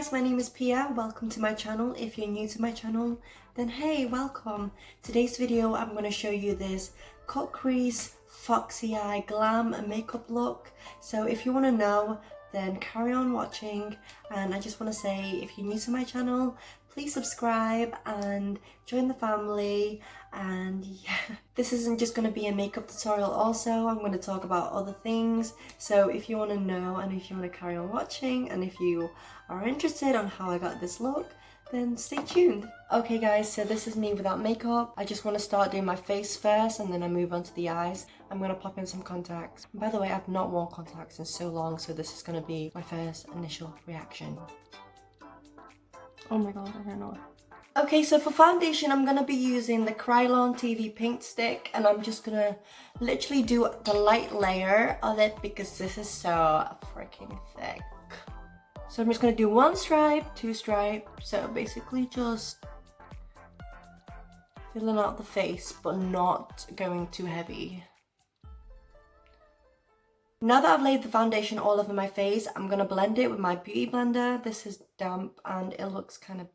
guys, my name is Pia. Welcome to my channel. If you're new to my channel, then hey, welcome. Today's video, I'm going to show you this cut crease, foxy eye, glam makeup look. So if you want to know, then carry on watching. And I just want to say, if you're new to my channel, please subscribe and join the family. And yeah, this isn't just going to be a makeup tutorial also. I'm going to talk about other things. So if you want to know and if you want to carry on watching and if you are interested on how I got this look, then stay tuned. Okay guys, so this is me without makeup. I just want to start doing my face first and then I move on to the eyes. I'm going to pop in some contacts. And by the way, I've not worn contacts in so long, so this is going to be my first initial reaction. Oh my god, I don't know. Okay, so for foundation, I'm going to be using the Krylon TV Pink Stick, and I'm just going to literally do the light layer of it because this is so freaking thick. So I'm just going to do one stripe, two stripe, so basically just filling out the face, but not going too heavy. Now that I've laid the foundation all over my face, I'm going to blend it with my beauty blender. This is damp and it looks kind of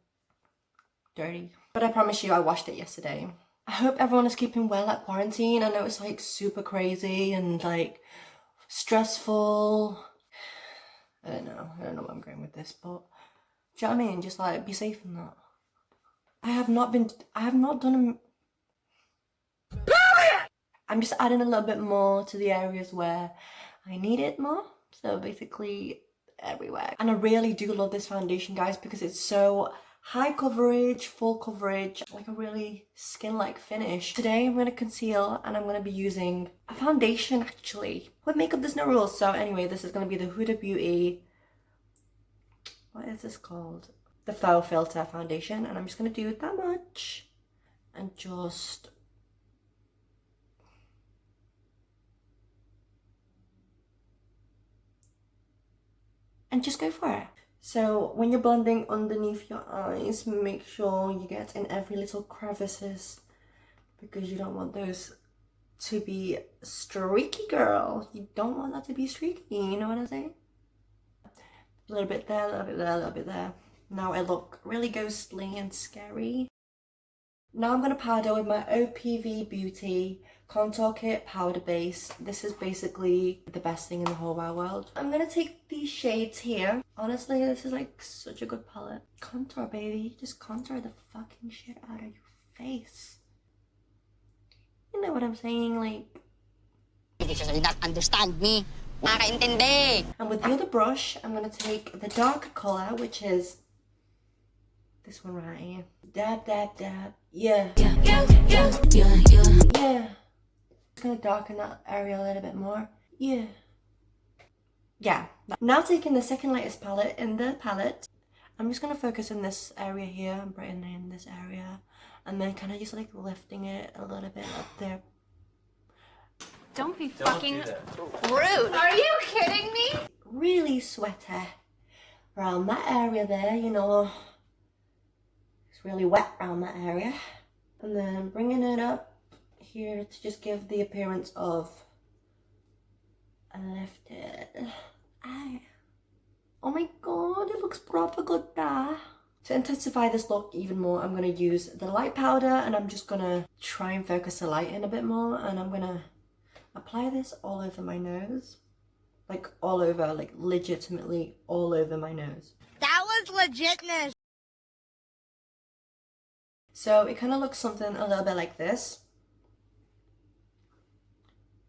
dirty, but I promise you I washed it yesterday. I hope everyone is keeping well at quarantine. I know it's like super crazy and like stressful. I don't know where I'm going with this, but do you know what I mean? Just like be safe in that. I have not done I'm just adding a little bit more to the areas where I need it more. So basically everywhere. And I really do love this foundation, guys, because it's so high coverage, full coverage, like a really skin-like finish. Today I'm going to conceal and I'm going to be using a foundation actually. With makeup there's no rules, so anyway, this is going to be the Huda Beauty, what is this called? The Faux Filter foundation, and I'm just going to do that much and just go for it. So when you're blending underneath your eyes, make sure you get in every little crevices because you don't want those to be streaky, girl. You don't want that to be streaky, you know what I'm saying? A little bit there, a little bit there, a little bit there. Now I look really ghostly and scary. Now I'm going to powder with my OPV Beauty Contour Kit Powder Base. This is basically the best thing in the whole wide world. I'm going to take these shades here. Honestly, this is like such a good palette. Contour, baby. Just contour the fucking shit out of your face. You know what I'm saying? Like, you not understand me. Nakakaintindi. And with the other brush, I'm going to take the darker colour, which is this one right here. Dab, dab, dab. Yeah. Yeah. Just gonna darken that area a little bit more. Yeah. Now taking the second lightest palette in the palette, I'm just gonna focus in this area here and brighten in this area, and then kind of just like lifting it a little bit up there. Don't be fucking rude. Are you kidding me? Really sweaty around that area there, you know. It's really wet around that area. And then bringing it up here to just give the appearance of a lifted eye. Oh my god, it looks proper good there. To intensify this look even more, I'm going to use the light powder and I'm just going to try and focus the light in a bit more, and I'm going to apply this all over my nose. Like all over, like legitimately all over my nose. That was legitness. So it kind of looks something a little bit like this.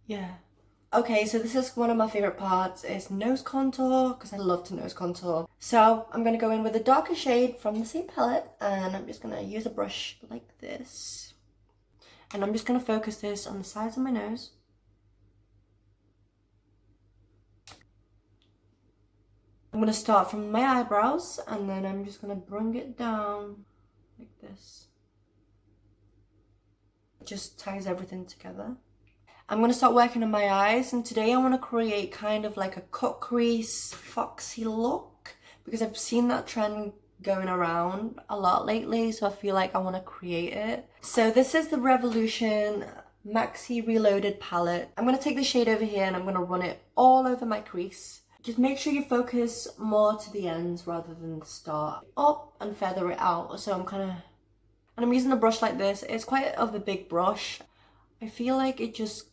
Yeah. Okay, so this is one of my favorite parts, is nose contour, because I love to nose contour. So I'm going to go in with a darker shade from the same palette, and I'm just going to use a brush like this. And I'm just going to focus this on the sides of my nose. I'm going to start from my eyebrows, and then I'm just going to bring it down like this. Just ties everything together. I'm going to start working on my eyes, and today I want to create kind of like a cut crease foxy look because I've seen that trend going around a lot lately, so I feel like I want to create it. So this is the Revolution Maxi Reloaded palette. I'm going to take the shade over here and I'm going to run it all over my crease. Just make sure you focus more to the ends rather than the start. Up and feather it out. So and I'm using a brush like this. It's quite of a big brush. I feel like it just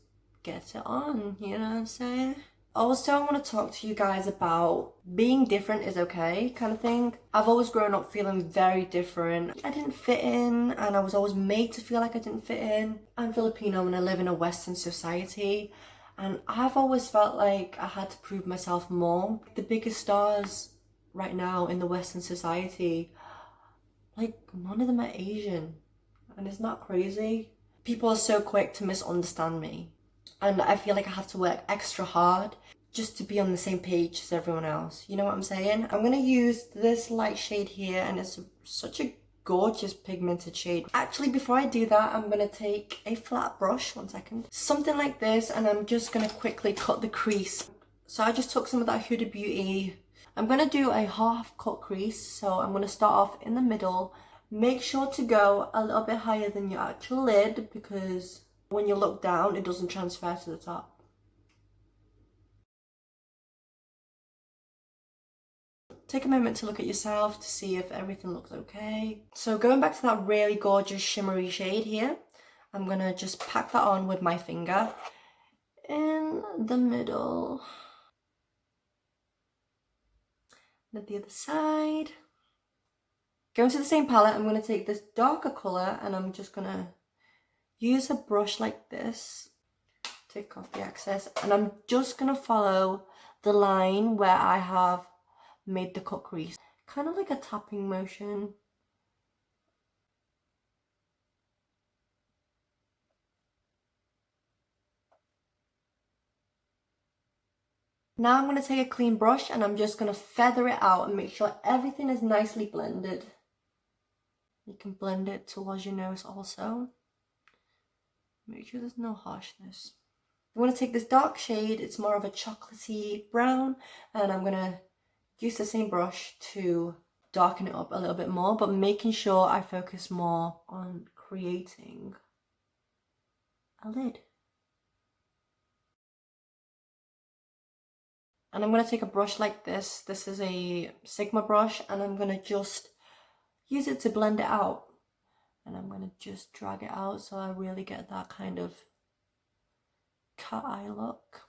gets it on, you know what I'm saying? Also, I want to talk to you guys about being different is okay kind of thing. I've always grown up feeling very different. I didn't fit in, and I was always made to feel like I didn't fit in. I'm Filipino and I live in a Western society, and I've always felt like I had to prove myself more. The biggest stars right now in the Western society, like none of them are Asian, and it's not crazy. People are so quick to misunderstand me, and I feel like I have to work extra hard just to be on the same page as everyone else. You know what I'm saying? I'm gonna use this light shade here, and it's such a gorgeous pigmented shade. Actually, before I do that, I'm gonna take a flat brush, 1 second, something like this, and I'm just gonna quickly cut the crease. So I just took some of that Huda Beauty. I'm gonna do a half cut crease, so I'm gonna start off in the middle. Make sure to go a little bit higher than your actual lid, because when you look down, it doesn't transfer to the top. Take a moment to look at yourself to see if everything looks okay. So going back to that really gorgeous shimmery shade here, I'm gonna just pack that on with my finger in the middle. And at the other side. Going to the same palette, I'm gonna take this darker color and I'm just gonna use a brush like this, take off the excess, and I'm just gonna follow the line where I have made the cut crease, kind of like a tapping motion. Now I'm going to take a clean brush and I'm just going to feather it out and make sure everything is nicely blended. You can blend it towards your nose also. Make sure there's no harshness. I'm going to take this dark shade, it's more of a chocolatey brown, and I'm going to use the same brush to darken it up a little bit more, but making sure I focus more on creating a lid. And I'm going to take a brush like this. This is a Sigma brush, and I'm going to just use it to blend it out. And I'm going to just drag it out so I really get that kind of cat eye look.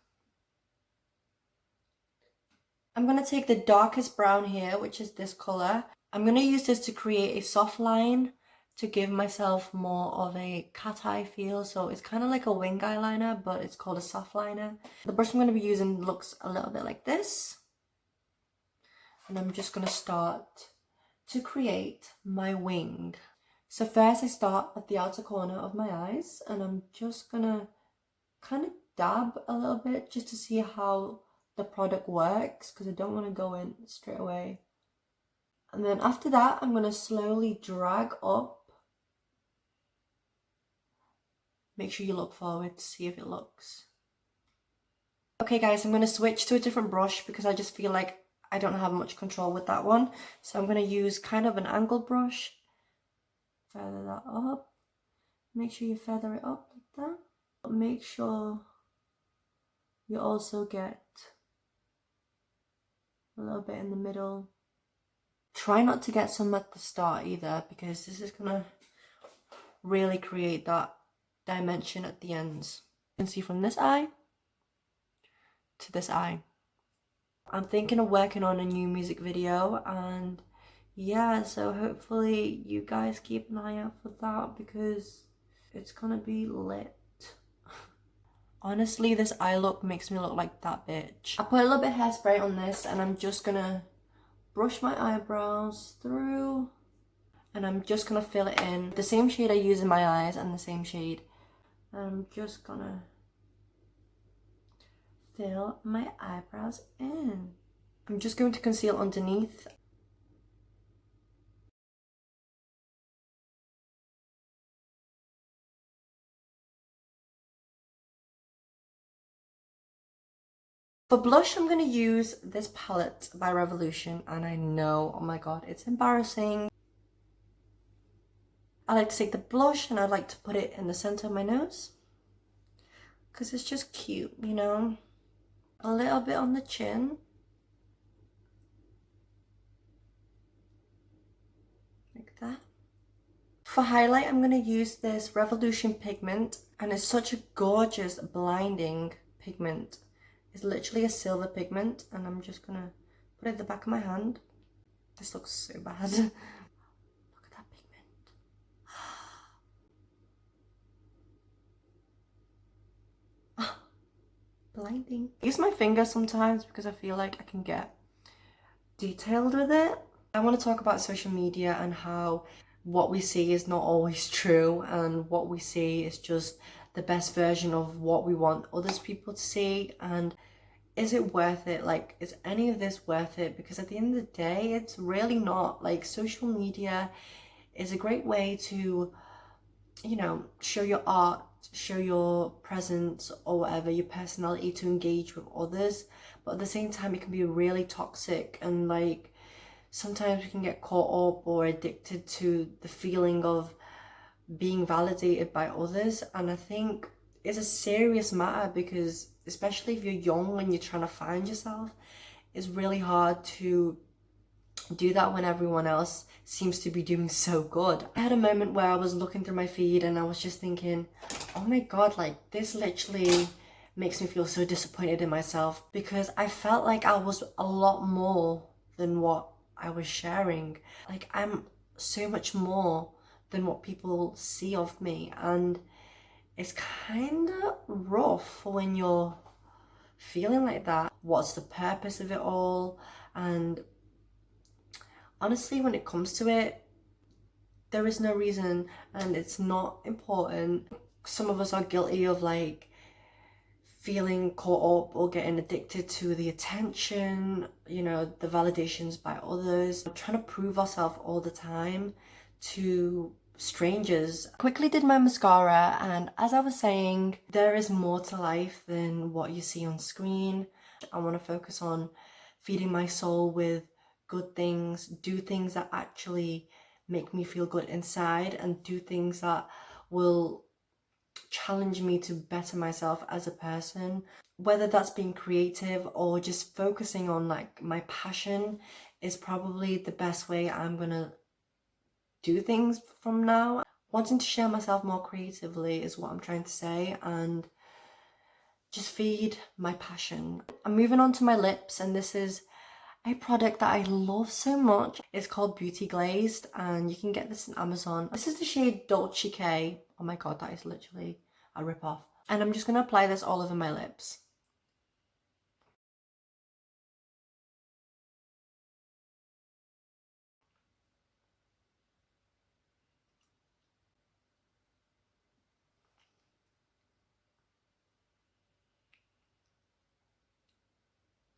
I'm going to take the darkest brown here, which is this colour. I'm going to use this to create a soft line to give myself more of a cat eye feel. So it's kind of like a wing eyeliner, but it's called a soft liner. The brush I'm going to be using looks a little bit like this. And I'm just going to start to create my wing. So first I start at the outer corner of my eyes, and I'm just going to kind of dab a little bit just to see how the product works, because I don't want to go in straight away. And then after that, I'm going to slowly drag up. Make sure you look forward to see if it looks. Okay guys, I'm going to switch to a different brush because I just feel like I don't have much control with that one. So I'm going to use kind of an angled brush. Feather that up. Make sure you feather it up like that. Make sure you also get a little bit in the middle. Try not to get some at the start either, because this is gonna really create that dimension at the ends. You can see from this eye to this eye. I'm thinking of working on a new music video, and yeah, so hopefully you guys keep an eye out for that, because it's gonna be lit. Honestly, this eye look makes me look like that bitch. I put a little bit of hairspray on this, and I'm just gonna brush my eyebrows through, and I'm just gonna fill it in. The same shade I use in my eyes and the same shade. I'm just gonna fill my eyebrows in. I'm just going to conceal underneath. For blush, I'm going to use this palette by Revolution, and I know, oh my god, it's embarrassing. I like to take the blush and I like to put it in the center of my nose, because it's just cute, you know. A little bit on the chin, For highlight, I'm going to use this Revolution pigment, and it's such a gorgeous, blinding pigment. It's literally a silver pigment, and I'm just going to put it at the back of my hand. This looks so bad. Look at that pigment. Blinding. I use my finger sometimes because I feel like I can get detailed with it. I want to talk about social media and how what we see is not always true, and what we see is just the best version of what we want others people to see. And is it worth it? Like, is any of this worth it? Because at the end of the day, it's really not. Like, social media is a great way to, you know, show your art, show your presence or whatever, your personality, to engage with others. But at the same time, it can be really toxic, and like sometimes we can get caught up or addicted to the feeling of being validated by others. And I think it's a serious matter, because especially if you're young and you're trying to find yourself, it's really hard to do that when everyone else seems to be doing so good. I had a moment where I was looking through my feed and I was just thinking, oh my god, like this literally makes me feel so disappointed in myself, because I felt like I was a lot more than what I was sharing. Like, I'm so much more than what people see of me, and it's kind of rough when you're feeling like that. What's the purpose of it all? And honestly, when it comes to it, there is no reason, and it's not important. Some of us are guilty of like feeling caught up or getting addicted to the attention, you know, the validations by others. We're trying to prove ourselves all the time to strangers. I quickly did my mascara, and as I was saying, there is more to life than what you see on screen. I want to focus on feeding my soul with good things, do things that actually make me feel good inside, and do things that will challenge me to better myself as a person. Whether that's being creative or just focusing on like my passion is probably the best way I'm gonna do things from now. Wanting to share myself more creatively is what I'm trying to say, and just feed my passion. I'm moving on to my lips, and this is a product that I love so much. It's called Beauty Glazed, and you can get this on Amazon. This is the shade Dolce K. Oh my god, that is literally a rip-off. And I'm just going to apply this all over my lips.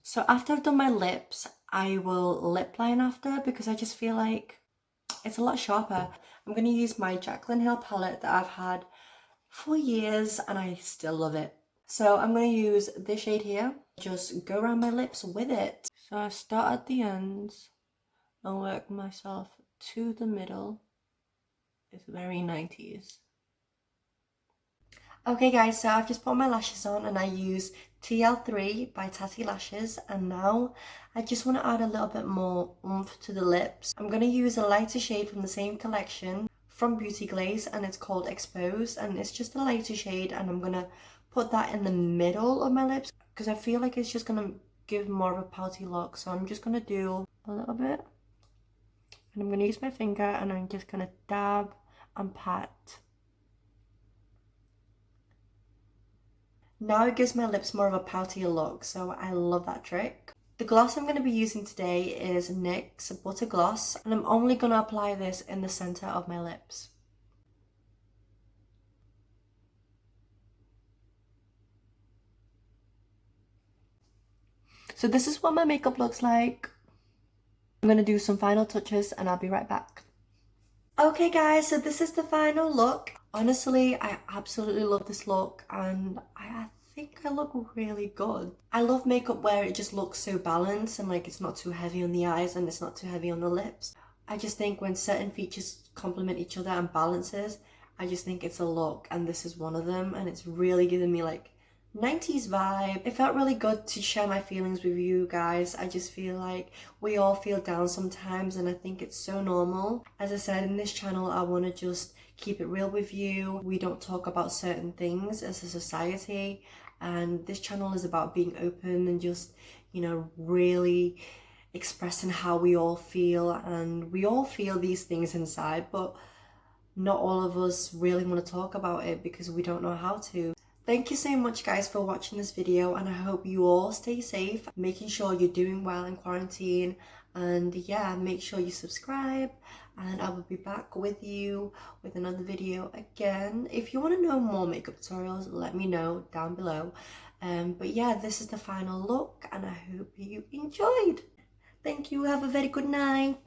So after I've done my lips, I will lip line after, because I just feel like it's a lot sharper. I'm going to use my Jaclyn Hill palette that I've had for years and I still love it. So I'm going to use this shade here, just go around my lips with it. So I start at the ends and work myself to the middle. It's very 90s. Okay guys, so I've just put my lashes on, and I use TL3 by Tatti Lashes, and now I just want to add a little bit more oomph to the lips. I'm going to use a lighter shade from the same collection from Beauty Glaze, and it's called Exposed, and it's just a lighter shade, and I'm going to put that in the middle of my lips because I feel like it's just going to give more of a pouty look. So I'm just going to do a little bit, and I'm going to use my finger, and I'm just going to dab and pat. Now it gives my lips more of a poutier look, so I love that trick. The gloss I'm going to be using today is NYX Butter Gloss, and I'm only going to apply this in the centre of my lips. So this is what my makeup looks like. I'm going to do some final touches and I'll be right back. Okay guys, so this is the final look. Honestly, I absolutely love this look, and I think I look really good. I love makeup where it just looks so balanced and like it's not too heavy on the eyes and it's not too heavy on the lips. I just think when certain features complement each other and balances, I just think it's a look, and this is one of them, and it's really giving me like 90s vibe. It felt really good to share my feelings with you guys. I just feel like we all feel down sometimes, and I think it's so normal. As I said, in this channel I want to just keep it real with you. We don't talk about certain things as a society, and this channel is about being open and just, you know, really expressing how we all feel. And we all feel these things inside, but not all of us really want to talk about it because we don't know how to. Thank you so much guys for watching this video, and I hope you all stay safe, making sure you're doing well in quarantine, and yeah, make sure you subscribe, and I will be back with you with another video again. If you want to know more makeup tutorials, let me know down below. But yeah, this is the final look and I hope you enjoyed. Thank you, have a very good night.